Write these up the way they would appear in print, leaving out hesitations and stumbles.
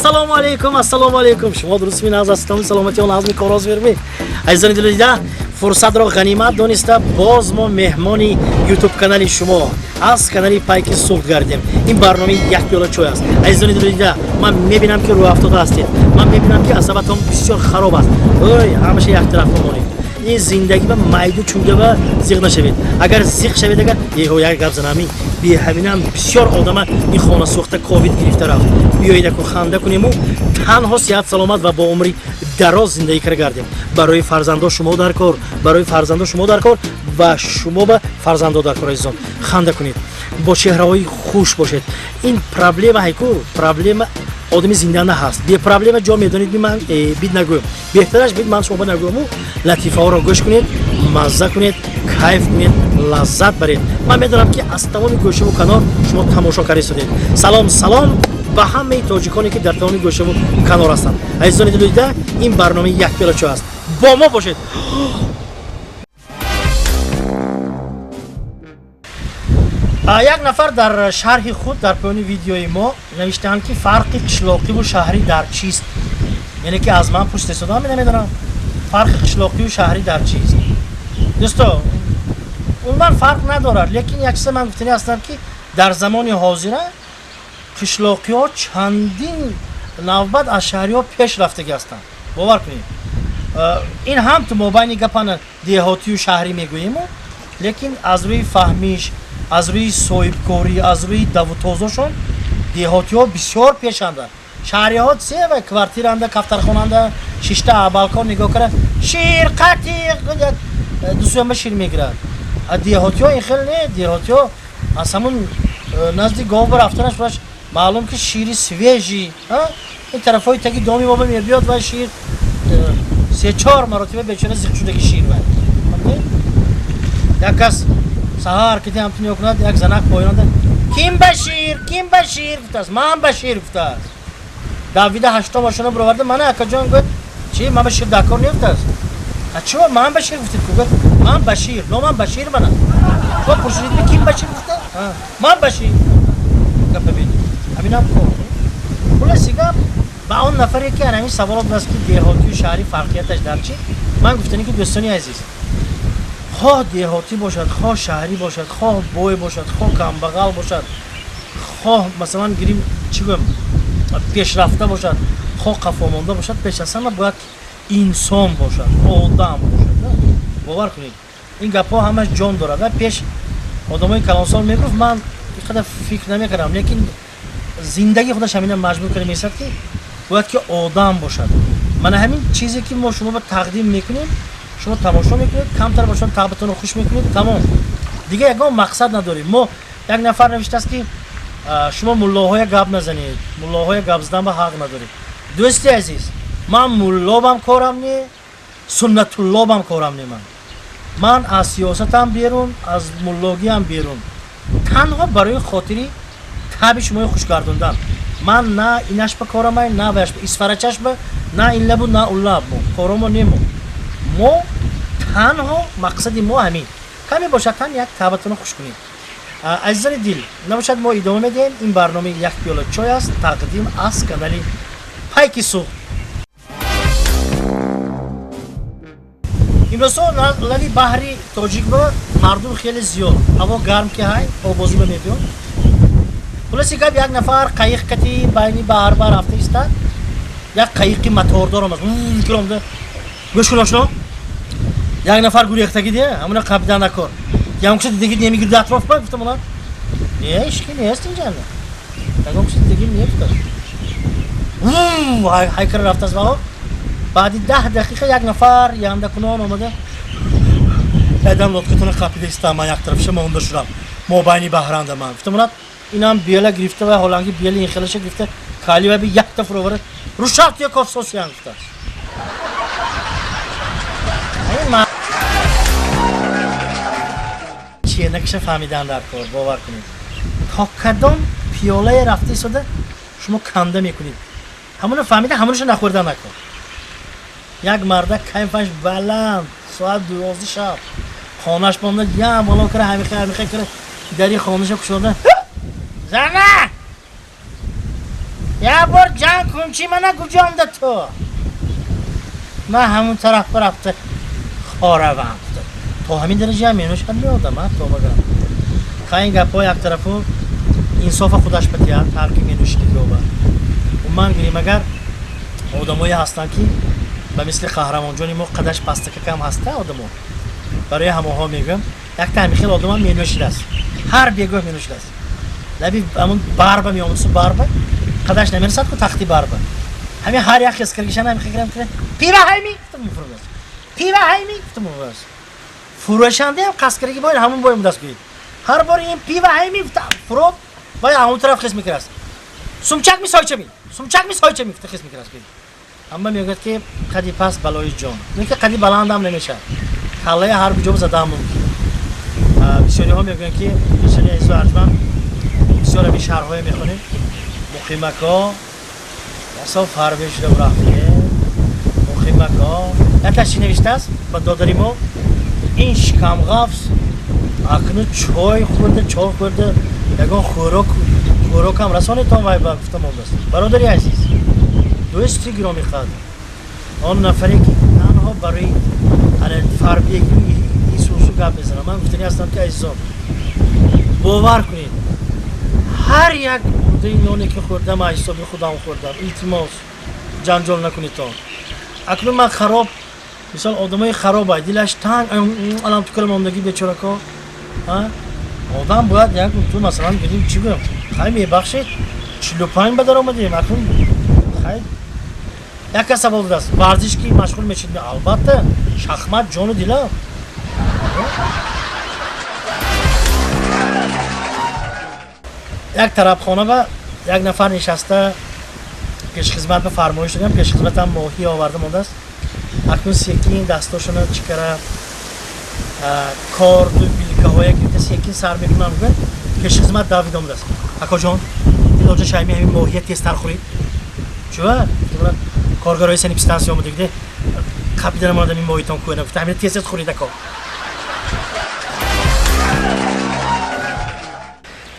Assalomu alaykum. Shuma durust min azastam salomati on azmi koroz vermi. Azizani dilida fursatro g'animat donista boz mo mehmoni YouTube kanali shuma az kanali Payki Sulh gardem. In barnome yak yo'la cho'y ast. Azizani dilida men mebinam ki ro avtoda hastid. Men mebinam ki asabatom bisyor kharob ast. Oy, hamisha yak tarafda bo'ling. این زندگی به مایدو چونده و زیغ نشوید. اگر زیغ شوید اگر یک گپ زنم بی همینم بسیار آدم این خانه سوخته کووید گرفته رفت. بیایید که خنده کنیم و تنها صحت سلامت و با عمری دراز زندگی کردیم. برای فرزندان شما در کار، برای فرزندان شما در کار و شما به فرزندان در کار عزیزان خنده کنید. با چهره‌های خوش باشید. این پرابلم هایکو پرابلم آدمی زنده نه هست. بی پرابلم جا میدونید من بید نگویم. بهترش بید من شما نگویم و لطیفه ها را گوش کنید، مزه کنید، کیف کنید، لذت برید. من میدونم که از تمام گوشه و کنار شما تماشاگری شدید. سلام به همه تاجیکانی که در تمام گوشه و کنار هستند. عزیزان دلویده این برنامه یک پیاله چای است. با ما باشید. یک نفر در شرح خود در پایان ویدیوی ما نوشتند که فرق قشلاقی و شهری در چیست؟ یعنی که از من پشت صدا نمیدونم فرق قشلاقی و شهری در چیست؟ دوستا اونم فرق ندارد، لیکن یک چیز من گفتنی هستم که در زمان حاضره قشلاقی ها چندین نوبت از شهری ها پیش رفتگی هستند. باور کنید این هم تو مابین گپان دیهاتی و شهری میگوییم، لیکن از روی فهمیش، از روی صاحبکاری، از روی دوتازشون دیهاتی ها بسیار پیشنده. شهری ها سه و کوارتیرنده، کفترخاننده، شیشته بالکن نگاه کرد شیر قطیق دوستم شیر میگیرد. دیهاتی ها این خیلی نه. دیهاتی ها از همون نزدیک گاو برفتنش باش معلوم که شیری سویجی این طرف های تکی دامی بابا میبیاد و شیر 3-4 مرتبه بیچاره زیخ شده که شیر باید. یک کس سهار که همتونی اکناد یک زنک پایان ده کیم بشیر گفته است. من بشیر گفته است. داویده 8 ماشونه برآورده من اکا جان گفت چی من بشیر دکار نیفته است. چی من بشیر گفتید که گفت من بشیر نامم بشیر منم. تو پرسیدید به کیم بشیر گفته؟ من بشیر. گپ ببین همینم کو خلاص گپ با اون نفری که همین سوالات است که دیهاتی و شهری فرقیتش در چی؟ من گفتنی که دوستانی عزیز خواه دیهاتی باشد، خواه شهری باشد، خواه بوی باشد، خواه کمبغل باشد، خواه مثلا گیریم چی گویم پیشرفته باشد، خواه قفامانده باشد، پیش از همه باید انسان باشد، آدم باشد. باور کنید این گپا همش جان دارد. و پیش آدمای کلانسال میگفت من اینقدر فکر نمیکردم، لیکن زندگی خودش همین مجبور کرده میسد که باید که آدم باشد. من همین چیزی که ما شما به تقدیم میکنیم شما تماشا میکنید، کمتر باشون طبعتون رو خوش میکنید، تمام دیگه یگان مقصد نداریم. ما یک نفر نوشته است که شما ملاهای گپ نزنید، ملاهای گپ زدن به حق ندارید. دوستی عزیز من ملابم کارم نی، سنت الله بم کارم نی. من از سیاستم بیرون، از ملاگی هم بیرون، تنها برای خاطری تاب شما خوش گردوندم. من نه اینش به کارم نه بهش اسفرچش به نه این لبو نه اون لب کارمو نیمو. ما تنها مقصد ما همین کمی باشد تن یک تابتون خوش کنید. عزیزان دل نباشد ما ادامه میدیم. این برنامه یک پیاله چای است تقدیم از کانال پایکی سولح. امروز للی بحری تاجیک با مردم خیلی زیاد هوا گرم که های آبازی به میبیون. خلاصی که یک نفر قایق کتی بینی بحر بر رفته است. یک قایقی موتور دارم از کلام ده گوش کن آشنا. یک نفر گریختگی دیه همون قبیدن نکن. یا اون کسی دیگه نمیگیره اطراف با گفتم اونا. نه اشکی نیست اینجا نه. تا اون کسی دیگه نمیفته. های کار رفت از بالا. بعدی 10 دقیقه یک نفر یانده کنان اومده. ادم لطفتون قبیده است ما یک طرف شما اون شدم. مابینی بحران دارم. گفتم اونا اینم بیالا گرفته و هولنگی بیالی این خلش گرفته. کالی و بی یک طرف رو روشات یک افسوسی گرفته. چیه نکشه فهمیدن در کار باور کنید. تا کدام پیاله رفته شده شما کنده میکنید همون فهمیده همونش نخورده نکن. یک مرده کیفش بلند ساعت 12 شب خانهش بانده یه بالا کرده همیخه کرده دری خانهش کشونده زنه یه بار جنگ کن چی من نگوجانده تو من همون طرف رفته خاروم تو همین درجه هم اینوش هم میادم تو بگم که این گپ های یک طرفو انصاف خودش بتیاد هر کی مینوش دیگه با و من گریم اگر آدمایی هستن که به مثل قهرمان جانی ما قدش پسته که کم هسته آدمو برای همه ها میگم یک تامی خیلی آدم هم مینوشید است هر بیگاه مینوشید است لبی همون باربه میامون سو باربه قدش نمیرسد که تختی باربه همین هر یک اسکرگیشن هم خیلی کرد پیوه هایمی تو میفروش پیوه هایمی تو میفروش فروشنده هم قسکرگی باید همون باید دست گیرید هر بار این پیوه هایمی فرود باید همون طرف خیس میکرد سومچک میسایچه می سومچک میسایچه می خیس میکرد اما میگه که قدی پس بلای جان میگه قدی بلندم نمیشه کلای هر بجوب زدم ممکن بسیاری ها میگن که بسیاری از ارجمند بسیار می شهرهای میخونیم مقیمکا اصلا فروش رو رفته مقیمکا نتاش چی نوشته است با داداریمو این شکم غفص اکنون چای خورده یکان خوراک هم رسانه تا وای گفتم است برادری عزیز 200 گرامی خواهد آن نفری که تنها برای فربیگی این سوسو گپ بزنم من گفتنی هستم که عزیزان باور کنید هر یک این نانی که خوردم حسابی خودم خوردم التماس جنجال نکنید تا اکنون من خراب مثال آدمای خرابه دلش تنگ الان تو کلم آمدگی بیچاره که آدم باید یک تو مثلا بگیم چی بگم خیلی میبخشید 45 بدار آمدیم اکنون خیلی یک کس سبب است ورزش کی مشغول میشید البته شخمت جان و دل یک طرف خانه با یک نفر نشسته پیش خدمت به فرمایش دادم پیش خدمت هم ماهی آورده مونده است اکنون سیکین دستاشون چیکاره کار دو بیلکه های که سیکین سر میکنم میگن پیش خدمت داوید آمده است اکا جان دیدوجه شایمی همین ماهی تیستر خورید چوه؟ کارگرای سنی پستانسی آمده دیگه کپیتان ما داریم ماهیتان کوه نگفته همین تیست خوریده که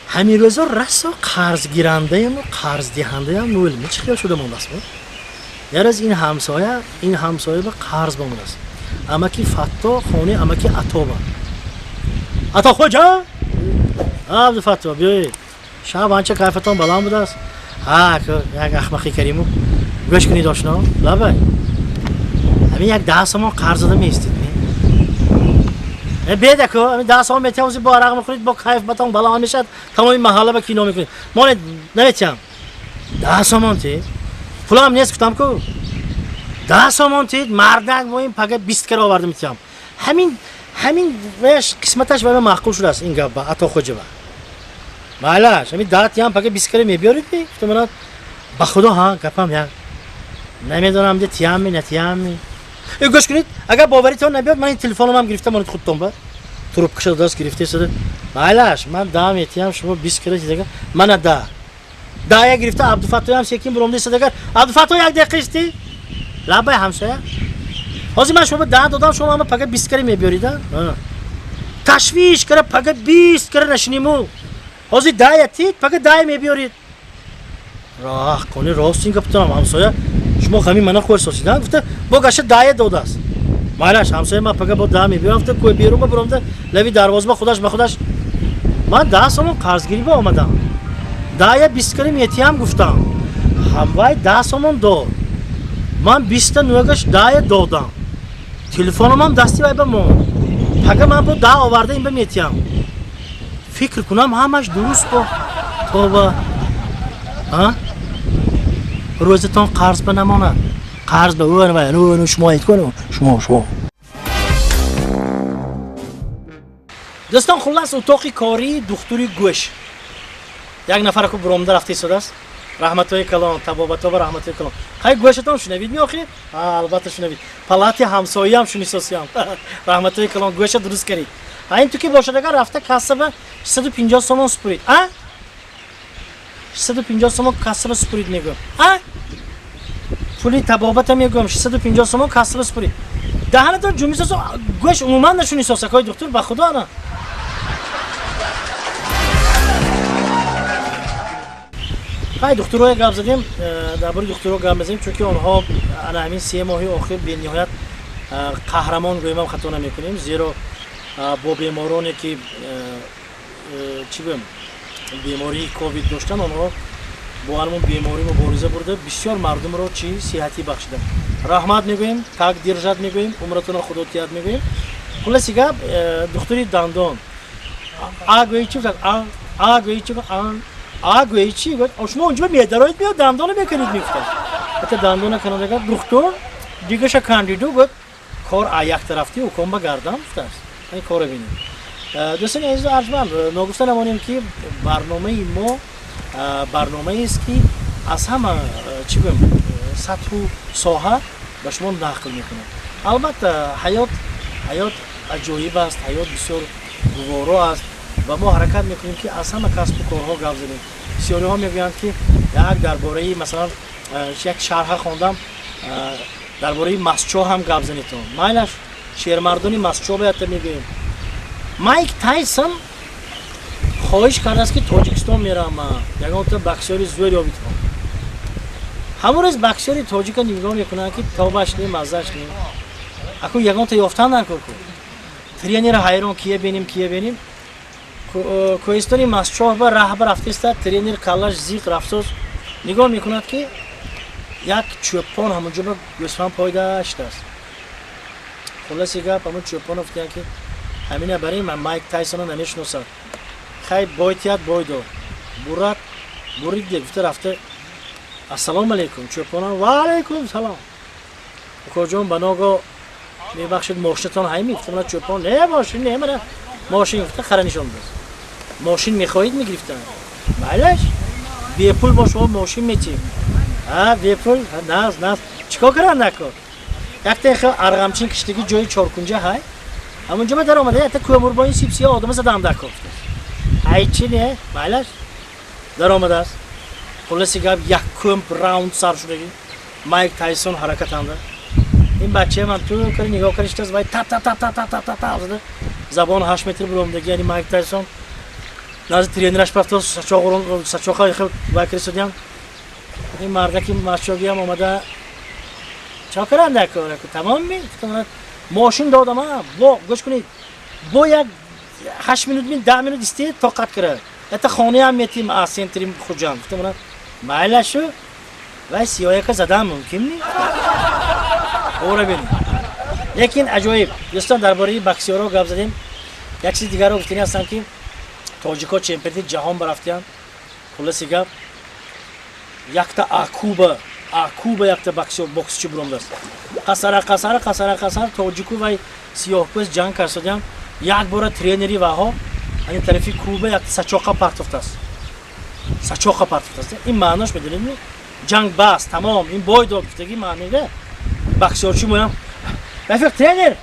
همین روزا رسا قرض گیرنده و قرض دهنده هم نویل چی خیال شده مونده است یار از این همسایه با قرض بمونده است اما کی فتا خونه اما کی عطا خوجا عبد فتا بیایید شب آنچه کیفتان بلند بوده است یک اخمقی کریمو گوش کنید آشنا لبه همین یک 10 سامان قرض داده میستید بیده که همین 10 سامان میتونید با عرق میکنید با کیف بتان بلند میشد تمام این محله با کینو میکنید ما نمیتونم 10 سامان تید پولا هم نیست گفتم که 10 سامان تید مردک با این پگه 20 کرا آورده میتونم همین قسمتش برای معقول شده است این گپ عطا خوجه با مالاش همین 10 تیم پگه 20 کرا میبیارید گفتم من با خدا ها گپم یک نمیدونم ده تیامی نتیامی گوش کنید اگر باوریتون نبیاد من این تلفنم هم گرفتم مونت خودتون با تروپ کشید دست گرفته شده مالاش من دام تیم شما 20 کرا دیگه من دا گرفته عبدالفتاح هم سیکین برونده صدقه عبدالفتاح یک دقیقه استی لبای همسایه حاضر من شما 10 دادم شما هم پگه 20 کرا میبیارید تشویش کرا پگه 20 کرا نشنیمو حاضر 10 یتید پگه 10 میبیارید راه کنی راست این گفتم همسایه شما همین منو خور سوسیدن گفته با گشه 10 داده است مالاش همسایه ما پگه با 10 میبیارم گفته کوی بیرون برونده لوی دروازه خودش به خودش من 10 سومون قرضگیری با اومدم 10 20 کرا میتیم گفتم هموای 10 سومون داد من 20 نوگش 10 دادم تلفنم هم دستی وای به من پگه من با 10 آورده این به میتیم فکر کنم همش درست با توبه روزتون قرض به نماند قرض به اون و اون شما کنه شما دوستان خلاص اتاق کاری دکتری گوش یک نفر که برامده رفته شده است رحمتای کلام تبابتا و رحمتای کلام خیلی گوشتون شنوید میاخی البته شنوید پلاتی همسایه هم شنیساسی هم رحمتای کلام گوش درست کردید این تو که باشدگان رفته کسب 650 سومون سپرید 650 سومون کسب سپرید میگم پولی تبابت هم میگم 650 سومون کسب سپرید دهنتون جمیساس گوش عموما نشونی ساسکای دکتر به خدا نه پای دکترای گپ زدیم درباره دکترها گپ بزنیم چون که آنها همین 3 ماه آخر به نهایت قهرمان گویم هم خطا نمیکنیم زیرا با بیمارانی که چی بگم بیماری کووید داشتن آنها با همون بیماری مبارزه برده بسیار مردم رو چی صحتی بخشیدن رحمت میگوییم تقدیر جد میگوییم عمرتون خدا تیاد میگوییم خلاص گپ دکتری دندان آگویی چی آگویی چی آگویی چی گفت شما اونجا میادرایت میاد دندان میکنید میفتن حتی دندان کننده دکتر دیگه ش کاندیدو گفت کار یک طرفی حکم به گردن افتاد این کار ببینید دوستان عزیز ارجمند نگفته نمانیم که برنامه است که از همه چی بگم سطح و ساحه به شما نقل میکنه البته حیات عجایب است حیات بسیار گوارا است و ما حرکت میکنیم که از همه کسب و کارها گپ زنیم بسیاری ها میگویند که یک درباره مثلا یک شرح خواندم درباره مسچو هم گپ زنیتون مایلش شیرمردانی مسچو باید میگویم مایک تایسون خواهش کرده است که تاجیکستان میرم یگان تا بکسیاری زور یابید کنم همون روز بکسیاری تاجیک نگاه میکنن که تابش نیم مزهش نیم اکو یگان تا یافتن نکن ترینر حیران کیه بینیم کوهستانی مسچو با رهبر رفته است ترینر کلاش زیق رفتوس نگاه میکند که یک چوپان همونجا با گوسفند پایداشته است خلاص گپ همون چوپان افتیان که همینه برای من مایک تایسون رو نمیشناسم خیلی بایتیت بایدو برید گفته رفته السلام علیکم چوپانا و علیکم سلام کجان بناگا میبخشید ماشینتان هایی میگفته من چوپان نه ماشین نه من ماشین گفته خرنشان بس ماشین میخواهید میگرفتن بایلش بی پول با شما ماشین میتیم بی پول نه چیکار کردن نکن یک دقیقه ارغمچین کشتگی جای چارکنجه های همونجا من در آمده حتی کومور با این سیپسی ها آدم زدم در کافته های چی نه بایلش در آمده است خلاصی گفت یک کمپ راوند سر شده مایک تایسون حرکت انده این بچه من تو کاری نگاه کردش از وای تا زده زبان 8 متر بلندگی یعنی مایک تایسون ناز ترینرش پرتو سچاقای خیلی باکری شدیم این مرده که ماشوگی هم آمده چا کرنده که تمام می ماشین دادم با گوش کنید با یک 8 minut 10 minut استی طاقت کرد حتی خانه هم میتیم آسنتریم خوجان گفتم مایل شو وای سیاه که زدم ممکن نی اوره ببین لیکن عجایب دوستان درباره بکسیورا گپ زدیم یک چیز دیگه رو گفتنی هستم که تاجیکا چمپیونی جهان برفتن خلاص گپ یک تا آکوبا یک تا بکسچی بروم دست قصر تاجیکو وای سیاه پوست جنگ کردن یک بار ترینری وها این طرفی کوبه یک سچاقا پرتفت است این معناش بدونید جنگ بس تمام این بای دو گفتگی معنی ده بکسیورچی مویم رفیق ترینر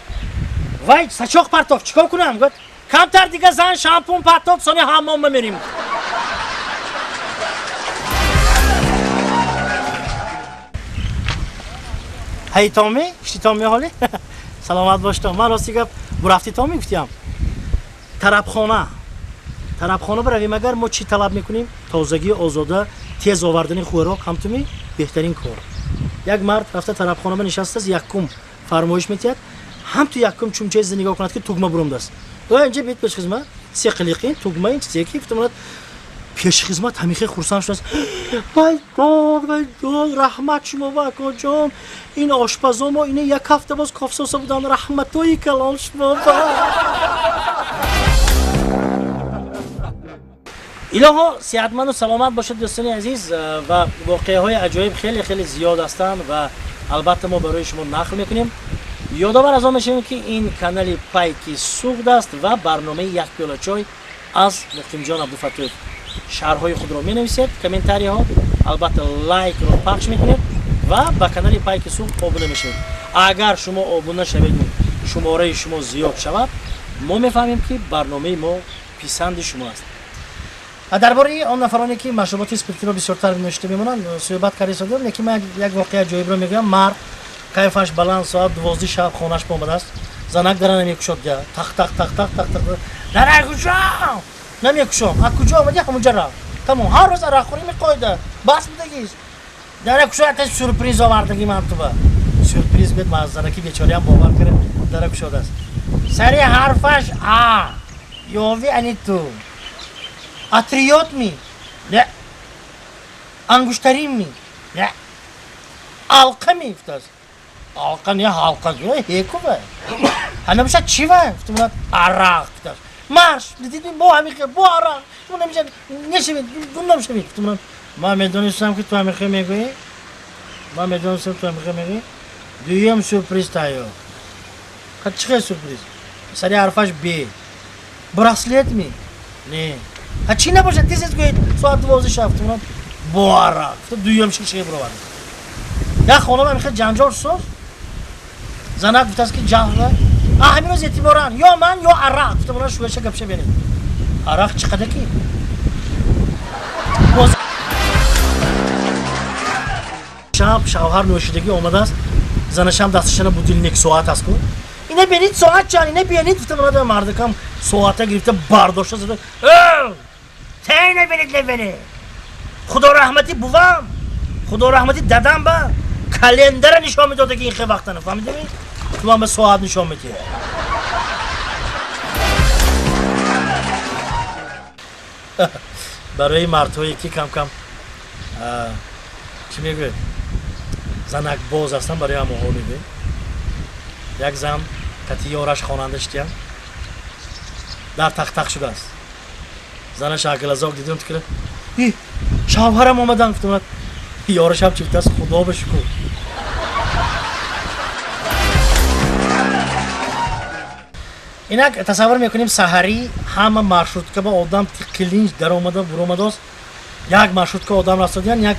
وای سچاق پرتفت چیکار کنم گفت کمتر دیگه زن شامپون پرتفت سانی حمام بمیریم هی تامی چی تامی حالی سلامت باش تو من راستی گفت برفتی تامی گفتیم طربخانه برویم اگر ما چی طلب میکنیم تازگی آزاده تیز آوردن خوراک همتومی بهترین کار یک مرد رفته طربخانه نشسته است یکم فرمایش میتید هم تو یکم چون چیز نگاه کند که توگمه بروم است و اینجا بیت پیش خدمت سه قلیقین توگمه این چیزی که گفتم پیش خدمت همیشه خرسان شد وای داد رحمت شما و کجام این آشپزا ما اینه یک هفته باز کافسوسا بودن رحمتای کلام شما الها صحتمند و سلامت باشید دوستان عزیز و واقعه های عجایب خیلی زیاد هستند و البته ما برای شما نقل میکنیم یادآور از آن میشیم که این کانال پایکی سوخت است و برنامه یک پیاله چای از مختیم جان عبدالفتاح شرحهای خود را می نویسید کامنتاری ها البته لایک رو پخش میکنید و با کانال پایکی سوخت آبونه میشید اگر شما آبونه شوید شماره شما زیاد شود ما میفهمیم که برنامه ما پسند شما است درباره آن نفرانی که مشروبات اسپریتی را بسیارتر نوشته میمونن صحبت کردیم لیکن من یک واقعه عجیب رو میگم مرد کیفش بلند ساعت 12 شب خونش اومده است زنک در نمیکشد گه تق در نمیکشم از کجا آمدی همونجا را Tamam her roz arak khori میخواد بس میگیش در کشو اتش سورپرایز آوردگی من تو با سورپرایز بد مازدار کی بیچاره هم باور کنه در کشو دست سری حرفش آ یووی انی تو اتریوت می نه انگشتریم می نه halka mı iftas? Halka niye halka diyor? Heko be. Hani bir şey çi var? İşte buna arak iftas. Marş. Dedim bu amike bu arak. Buna bir şey ne şey? Bundan bir şey mi? İşte buna. Ma medonusam ki tu amike mi koy? Ma medonusam tu amike mi koy? Duyuyorum sürpriz tayo. Kaç çıkıyor sürpriz? Sari harfaş B. Braslet mi? Ne? Ha Çin'e başa tezes koy. Suat vozu şaftı buna. Bu arak. İşte duyuyorum şey bro var. یا خانم هم میخواد جنجال سوز زنک گفت است که جهله همین روز اعتباران یا من یا عراق گفت برای شویشه گپشه بینید عراق چقدر کی شوهر نوشیدگی اومده است زنش هم دستشان بودیلنیک ساعت است کو اینه بینید ساعت جان اینه بینید گفت برای مردکم ساعت گرفته برداشته زده تینه بینید لبینید خدا رحمتی بوام خدا رحمتی دادم با کلندر نشان میداده که این خیلی وقتانه فهمیدی می؟ تو هم به ساعت نشان میدی برای مردهایی که کم کم چی میگه زنک باز هستن برای همه ها میگه یک زن کتی یارش خواننده شدیم در تق شده است زنش اگلازاق دیدیم تو که شوهرم آمدن گفتم یارش هم چیفته است خدا بشکر اینک تصور میکنیم سحری همه مارشروتکا با آدم کلینج در اومده برآمده است یک مارشروتکا آدم راستادیان یک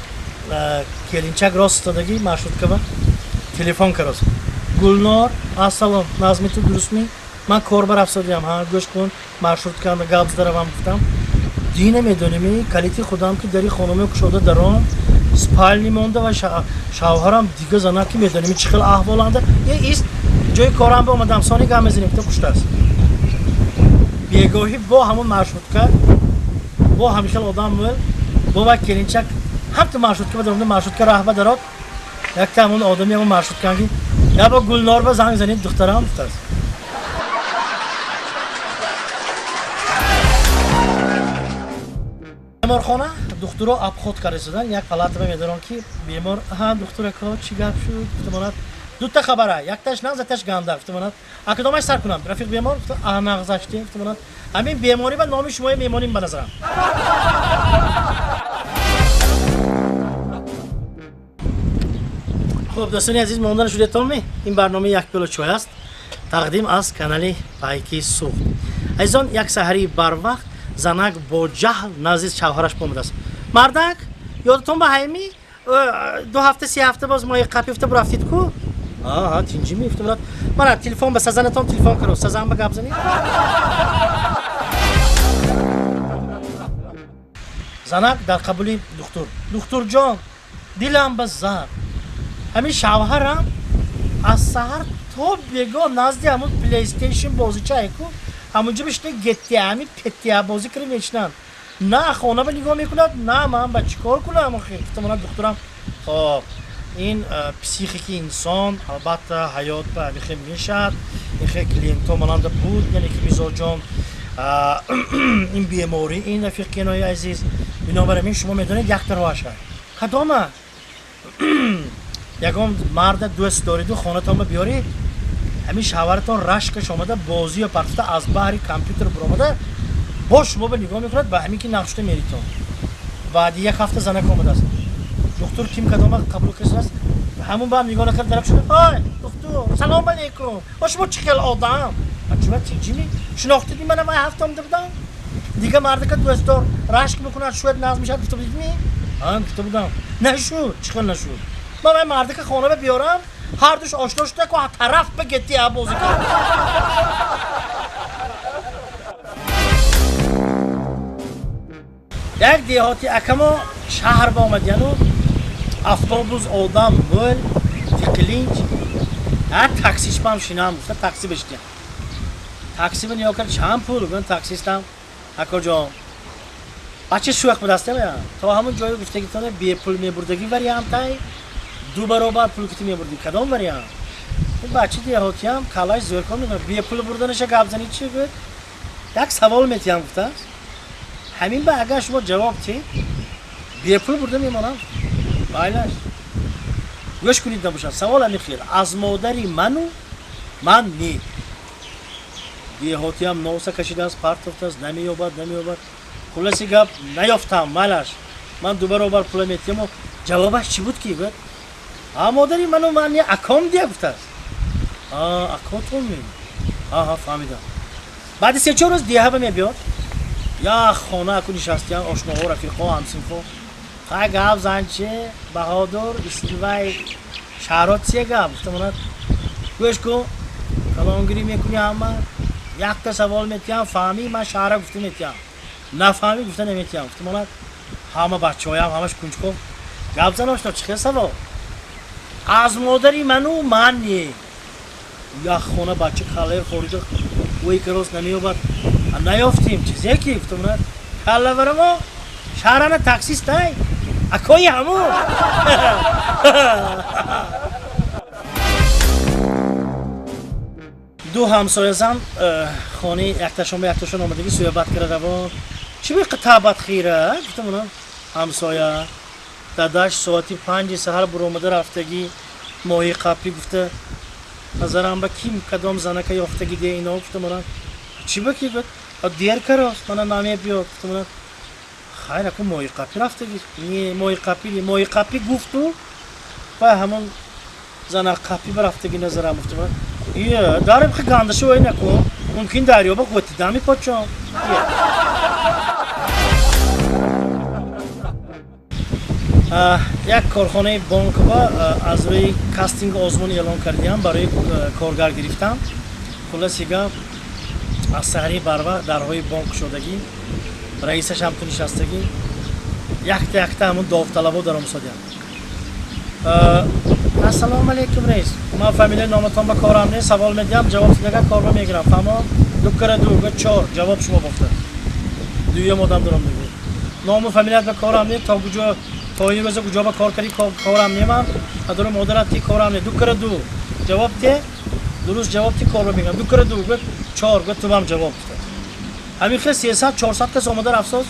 کلینچک راست دادگی مارشروتکا با تلفن کراست گلنار السلام نظمی تو درست می من کاربر افسادیم ها گوش کن مارشروتکا گابز دارم گفتم دینه میدونمی کلیتی خودم که داری خانومه کشوده درام سپالنی مونده و شوهرم دیگه زنه که میدونمی چه خیلی احوالنده یه ایست جای کارم به اومدم سانی گم میزنیم تو کشته است بیگاهی با همون مارشروتکا با همیشه آدم ول با وقت کلینچک هم تو مارشروتکا بدرونده مارشروتکا راه بدارد یک تا همون آدمی همون مارشروتکا گی یا با گلنار با زنگ زنید دخترم دختر است بیمارخانه دکترها ابخود کردن یک غلط به میدارن که بیمار ها دکتر کا چی گپ شد احتمالاً دو تا خبره یک تاش نغز تاش گنده احتمالاً اکدامش سر کنم رفیق بیمار نغزشتی احتمالاً همین بیماری و نام شما میمونیم به نظرم خب دوستان عزیز ماندن شدیتون می این برنامه یک پلو چای است تقدیم از کانال پایکی سوخت عزیزان یک سحری بر وقت زنک با جهل نزدیک شوهرش پامده است مردک یادتون به همی 2 هفته 3 هفته باز ما یک قپی افته برفتید کو ها تینجی می افته من تلفن به سزنتون تلفن کرو سزن به گپ زنید زنک در قبولی دکتر جان دلم به زار همین شوهرم از سحر تو بگو نزدی همون پلی استیشن بازی چای کو همونجا بشنه گتی همی پتی بازی کریم میشنن نه خانه به نگاه میکند نه من با چیکار کنم خیلی احتمالاً دکترم خب این پسیخیکی انسان البته حیات به بخیر میشد این خیلی کلینتو ماننده بود یعنی که میزاجان این بیماری این رفیق کنای عزیز بنابراین شما میدونید یک طرح شد کدامه یکم مرد دوست دارید و خانه تان بیارید همین شوهرتان رشکش آمده بازی و پرفته از بحری کامپیوتر برآمده با شما به نگاه میکند به همین که نقشته میریتون بعد یک هفته زنک آمده است دکتر کیم کدامه قبول کسی است همون با هم نگاه نکرد درک شده آی دکتر سلام علیکم با شما چه خیل آدم چرا تیجی می شناخته دی منم هفته آمده بودم دیگه مرد که دوست دار رشک میکنه شوید ناز میشه گفته بودی می گفته بودم نشود چه خیل نشود من مرد که خانه بیارم هر دوش آشنا شده که طرف به گتی بازی کرد یک دیهاتی اکما شهر با آمدیانو افطابوز آدم بول تکلینج هر تاکسیش با هم شینم بسته تاکسی بشتیم تاکسی به نیا کرد چند پول گفت تاکسیستم اکا جان بچه شوخ به دست نمیاد تا همون جایی گفتگی تونه بی پول میبردگی وریام تای دو برابر پول که میبردی کدام وریام این بچه دیهاتی هم کلاش زور کن میکنه بی پول بردنش گپ زنی چی بود یک سوال میتیم گفته همین به اگر شما جواب چی بی پول برده میمونم بایلاش گوش کنید نباشد سوال همی خیر از مادری منو من نی دیهاتی هم نوسه کشیده است پرت افته است نمیابد خلاصی گپ نیافتم مالش من دو برابر پول میتیم و جوابش چی بود کی بود مادری منو من نی اکام دیگه گفته است اکاتون می فهمیدم بعد 3-4 روز دیگه هم میاد یا خانه اکو نشستیم آشناها رفیقا همسنفا خواهی گفت زنچه بهادر استیوی شهرات چیه گفت گفتم گوش کن کلانگیری میکنی همه یک تا سوال میتیم فهمی من شهره گفته میتیم نفهمی گفته نمیتیم گفتم همه بچه هایم همش کنچکو گفت زن آشنا چه سوال از مادری منو من نی یا خونه بچه خاله خورده وی که روز نمیابد نیافتیم چیزی که گفتم کله برم ما شهرانه تاکسی ستای اکوی همون دو همسایه زن خانه یکتاشون به یکتاشون آمدگی صحبت کرده و چی به قطابت خیره گفتم همسایه داداش ساعتی 5 سحر برو آمده رفتگی ماهی قپی گفته نظرم با کیم کدام زنه که یافتگی ده اینا گفتم چی بکی گفت دیر کراست من نامی بیاد گفتم خیر اکو ماهی قپی رفتگی ماهی قپی گفتو و همون زنه قپی برفتگی نظرم گفتم دارم خیلی گندشو وای نکن ممکن دریا با قوتی دمی پاچم یک کارخانه بانک با از روی کاستینگ آزمون اعلان کردیم برای کارگر گرفتم خلاصیگه از سحری بروا درهای بانک شدگی رئیسش هم تو نشستگی یک تا همون داوطلبا در آموزادیم السلام علیکم رئیس ما فامیلی نامتان با کارم نیست سوال میدیم جواب دیگه کار رو میگیرم فهمم دو کره دو 4 جواب شما گفته دوی مدام دارم میگم نام و فامیلیت به کارم نیست تا کجا تا این روز کجا با کار کردی کارم نیام اداره مدیریت تی کارم نیست دو کره دو جواب ته درست جواب تی کار رو میگم دو کره دو 4 تو هم جواب بده همین خیلی 300 400 کس اومده افسوس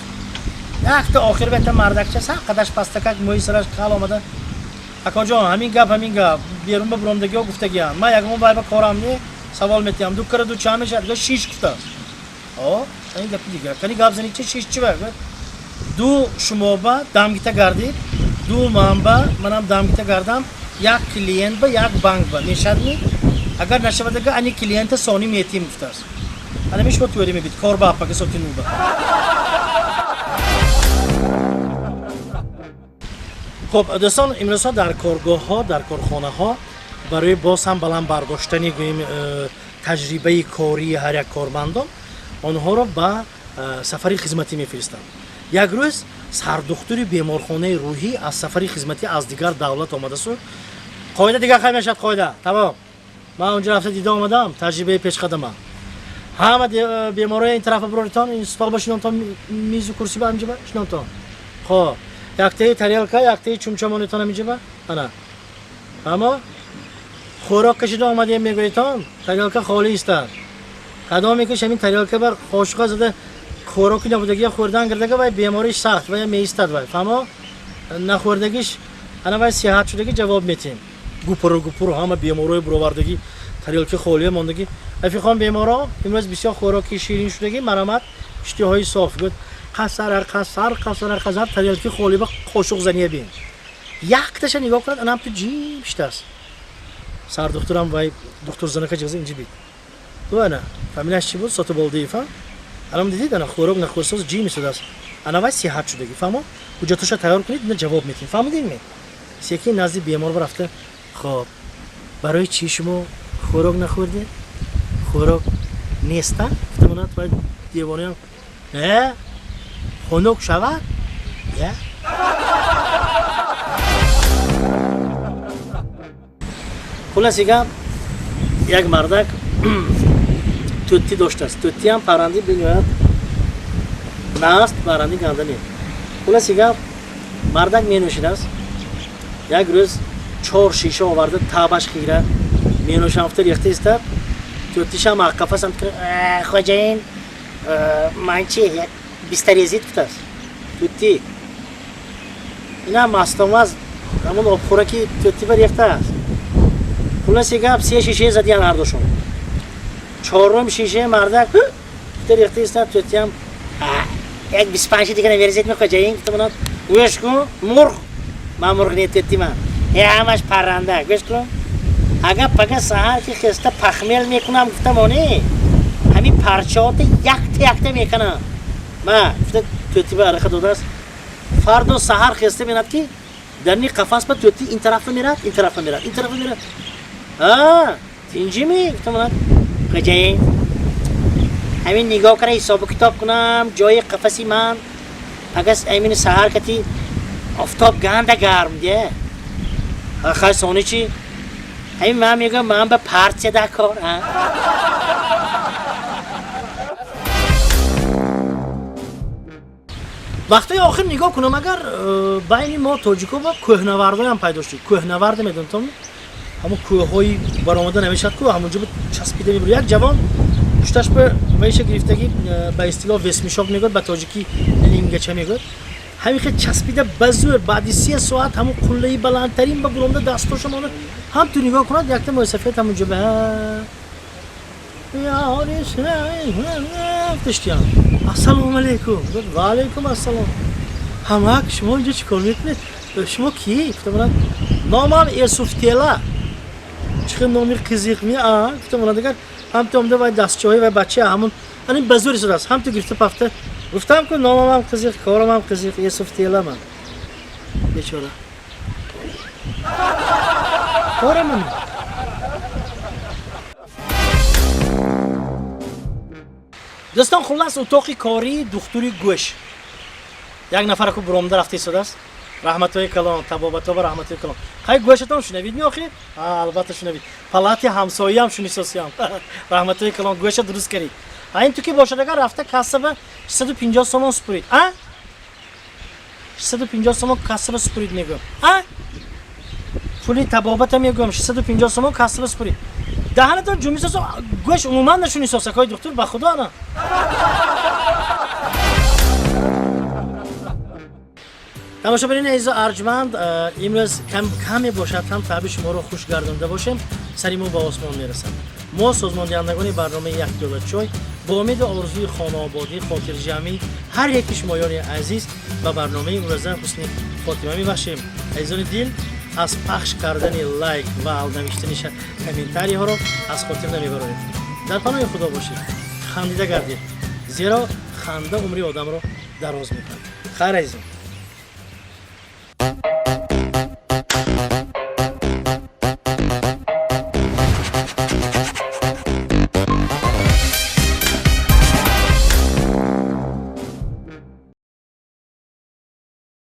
یک تا آخر بهت مردک چه قدش پستکک موی سرش خال اومده اکا جان همین گپ بیرون به برامدگی ها گفتگی هم من یکمون باید با کارم نی سوال میتیم دو کره دو چه همیشه دیگه 6 گفته این گپ دیگه کنی گپ زنی چه 6 چه بگه دو شما با دامگیتا گردید دو منم دامگیتا گردم یک کلینت با یک بانک با نشد نی اگر نشه دیگه انی کلینت سونی میتیم گفته است انا میش با توری میبید کار با اپا که سوتی نوبه خب دوستان امروز در کارگاه ها در کارخانه ها برای باز هم بلند برداشتن تجربه کاری هر یک کارمندان آنها را به سفری خدمتی میفرستند یک روز سردختری بیمارخانه روحی از سفری خدمتی از دیگر دولت آمده است قاعده دیگه خیلی میشد قاعده تمام من اونجا رفته دیده آمدم تجربه پیش قدمه همه بیمارای این طرف برایتان این سوال باشین تا میز و کرسی با اینجا باشین تا خب یک تای تریالکا یک تای چمچمانتان هم اینجا با انا اما خوراک کشیده آمدیم میگویتان تریالکا خالی است کدامی که همین تریالکا بر قاشقا زده خوراکی نبودگی خوردن گردگی و بیماریش سخت و میستاد و فهمو نخوردگیش انا وای صحت شدگی جواب میتیم گوپرو همه بیمارای برآوردگی تریالکا خالی ماندگی رفیقان بیمارا امروز بسیار خوراکی شیرین شدگی مرامت اشتهای صاف گفت قصر تریالکی خالی با قاشق زنیه بین یک تاش نگاه کنید انم تو جیبش است سر دکترم وای دکتر زنکا جزء اینجا بید تو انا فهمیدش چی بود سات بالدی فهم الان دیدید انا خوراک نخورساز جی میشد است انا وای صحت شدگی فهمو کجا توش تیار کنید نه جواب میتین فهمیدین می سیکی نزدیک بیمار رفته خب برای چی شما خوراک نخوردید خوراک نیست گفتم باید دیوانه نه خنک شود خلاصیگه یک مردک توتی داشته است توتی هم پرنده بنیاد راست برنده گندنی. خلاص سیگار مردک می نوشیده است. یک روز 4 شیشه آورده تابش خیره می نوشم افتر ریخته است. توتیش هم قفس هم که خواجین من چی یک بیستری زید کت است. توتی اینا ماستم از همون آب خوراکی توتی بر ریخته است. خلاص سیگار 3 شیشه زدیان هر دوشون. 4م شیشه مردک افتر ریخته است. توتی هم یک 25 دیگه نمیرزید می خواجین کت منات گوش کن مرغ من مرغ نیتی من یه همش پرنده گوش کن اگر پگه سهر که خسته پخمیل میکنم گفتم آنی همین پرچات یکته میکنم من گفته توتی به عرقه داده است فرد و سهر خسته بیند که در نی قفص با توتی این طرف میرد این طرف میرد این طرف میرد اینجی می گفتم منات خواجین همین نگاه کنه حساب کتاب کنم جای قفصی من اگر امین سهر کتی آفتاب گنده گرم دیه آخه سونی چی؟ همین من میگم من به پرچه دکار وقتی آخر نگاه کنم اگر بین ما تاجیکا و کوهنورده هم پیدا شد کوهنورده میدون تو همون کوه های برآمده نمیشد که همونجا بود چسبیده میبرد یک جوان پشتش به ویش گرفتگی به اصطلاح وسمیشاق میگد به تاجیکی نیمگچه میگد همین خیلی چسبیده بزور بعد 3 ساعت همون قله بلندترین به بلنده دستاش مانه هم تو نگاه کند یک تا مسافت همونجا به یاریش تشتیان السلام علیکم و علیکم السلام همه شما اینجا چیکار میکنید شما کی گفتم نامم یوسف تیلا چه نامی قزیق می گفتم دیگر هم تو اومده و دستچوی و بچه همون این بزوری شده است هم تو گرفته پفته گفتم که نامم هم قزیق کارم هم قزیق یوسف تیلا من بیچاره کارم من دوستان خلاص اتاقی کاری دکتری گوش یک نفر که برآمده رفته شده است رحمت الله کلام تبابت و رحمت الله کلام خیلی گوشتون شنوید می آخه البته شنوید پلاتی همسایه هم شنیساسیام رحمت الله کلام گوش درست کردید این تو که باشه دیگه رفته کسب 650 تومان سپرید 650 تومان کسب سپرید میگم پولی تبابت میگم 650 تومان کسب سپرید دهنتون جو میسازه گوش عموما نشونی ساسکای دکتر به خدا نه تماشاگران عزیز ارجمند امروز کمی باشد هم تعبیر شما رو خوش گردانده باشیم سریمون به آسمان میرسد ما سازماندهندگان برنامه یک دولت چای با امید و آرزوی خانه آبادی خاطر جمعی هر یک شمایان عزیز و برنامه امروز حسن خاتمه میبخشیم عزیزان دل از پخش کردن لایک و نوشتن کامنتاری ها رو از خاطر نمیبرید در پناه خدا باشید خندیده گردید زیرا خنده عمری آدم رو دراز میکنه خیر عزیزان